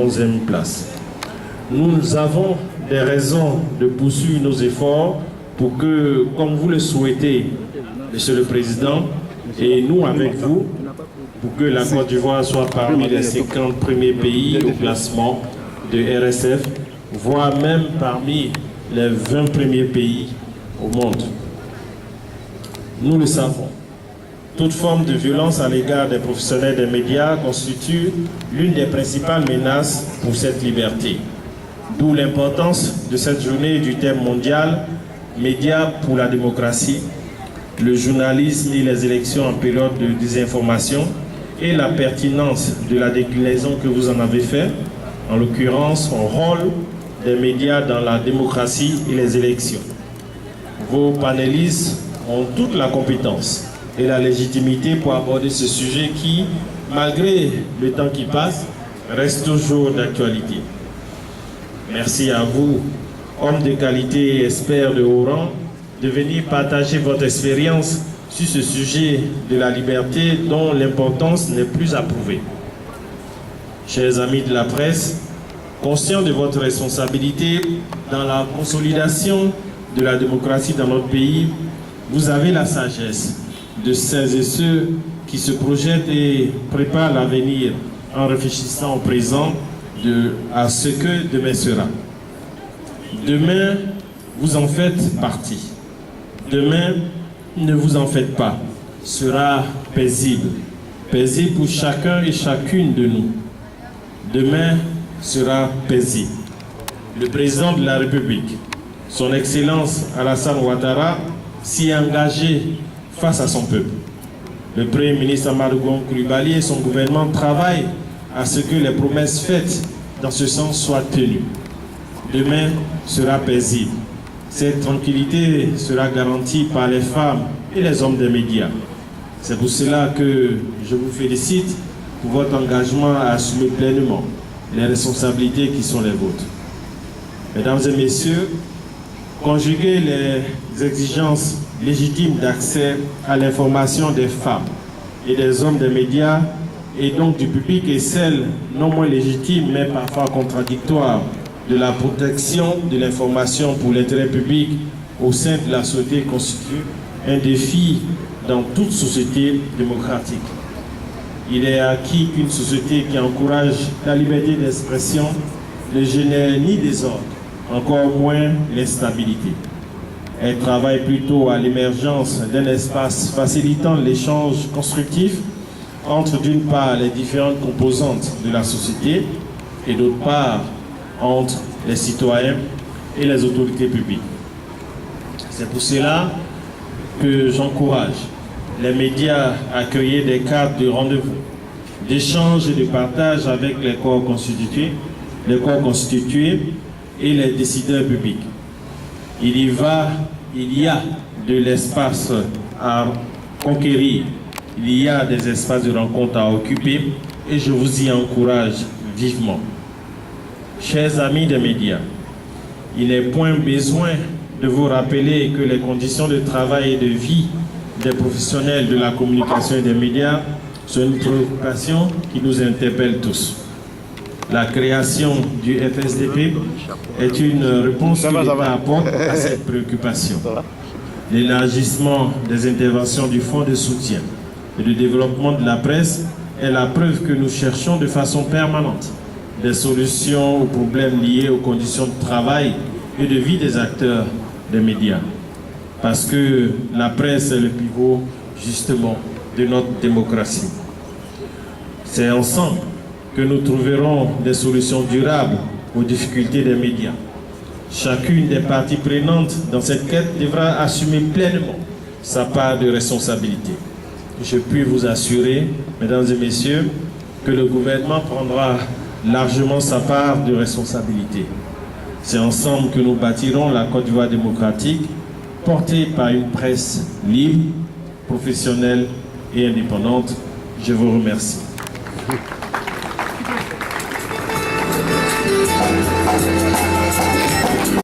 11e place. Nous avons des raisons de poursuivre nos efforts pour que, comme vous le souhaitez, Monsieur le Président, et nous avec vous, pour que la Côte d'Ivoire soit parmi les 50 premiers pays au classement de RSF, voire même parmi les 20 premiers pays au monde. Nous le savons. Toute forme de violence à l'égard des professionnels des médias constitue l'une des principales menaces pour cette liberté. D'où l'importance de cette journée du thème mondial « Médias pour la démocratie », le journalisme et les élections en période de désinformation et la pertinence de la déclinaison que vous en avez fait, en l'occurrence au rôle des médias dans la démocratie et les élections. Vos panélistes ont toute la compétence et la légitimité pour aborder ce sujet qui, malgré le temps qui passe, reste toujours d'actualité. Merci à vous, hommes de qualité et experts de haut rang, de venir partager votre expérience sur ce sujet de la liberté dont l'importance n'est plus à prouver. Chers amis de la presse, conscients de votre responsabilité dans la consolidation de la démocratie dans notre pays, vous avez la sagesse de celles et ceux qui se projettent et préparent l'avenir en réfléchissant au présent à ce que demain sera. Demain, vous en faites partie. Demain, ne vous en faites pas, sera paisible. Paisible pour chacun et chacune de nous. Demain sera paisible. Le président de la République, son Excellence Alassane Ouattara, s'y est engagé face à son peuple. Le Premier ministre Amadou Coulibaly et son gouvernement travaillent à ce que les promesses faites dans ce sens soient tenues. Demain sera paisible. Cette tranquillité sera garantie par les femmes et les hommes des médias. C'est pour cela que je vous félicite pour votre engagement à assumer pleinement les responsabilités qui sont les vôtres. Mesdames et messieurs, conjuguer les exigences légitimes d'accès à l'information des femmes et des hommes des médias et donc du public et celles non moins légitimes mais parfois contradictoires de la protection de l'information pour l'intérêt public au sein de la société constitue un défi dans toute société démocratique. Il est acquis qu'une société qui encourage la liberté d'expression ne génère ni désordre, encore moins l'instabilité. Elle travaille plutôt à l'émergence d'un espace facilitant l'échange constructif entre d'une part les différentes composantes de la société et d'autre part entre les citoyens et les autorités publiques. C'est pour cela que j'encourage les médias à accueillir des cadres de rendez-vous, d'échange et de partage avec les corps constitués et les décideurs publics. Il y a de l'espace à conquérir, il y a des espaces de rencontre à occuper et je vous y encourage vivement. Chers amis des médias, il n'est point besoin de vous rappeler que les conditions de travail et de vie des professionnels de la communication et des médias sont une préoccupation qui nous interpelle tous. La création du FSDP est une réponse que l'État apporte à cette préoccupation. L'élargissement des interventions du Fonds de soutien et de développement de la presse est la preuve que nous cherchons de façon permanente des solutions aux problèmes liés aux conditions de travail et de vie des acteurs des médias. Parce que la presse est le pivot, justement, de notre démocratie. C'est ensemble que nous trouverons des solutions durables aux difficultés des médias. Chacune des parties prenantes dans cette quête devra assumer pleinement sa part de responsabilité. Je puis vous assurer, mesdames et messieurs, que le gouvernement prendra largement sa part de responsabilité. C'est ensemble que nous bâtirons la Côte d'Ivoire démocratique, portée par une presse libre, professionnelle et indépendante. Je vous remercie.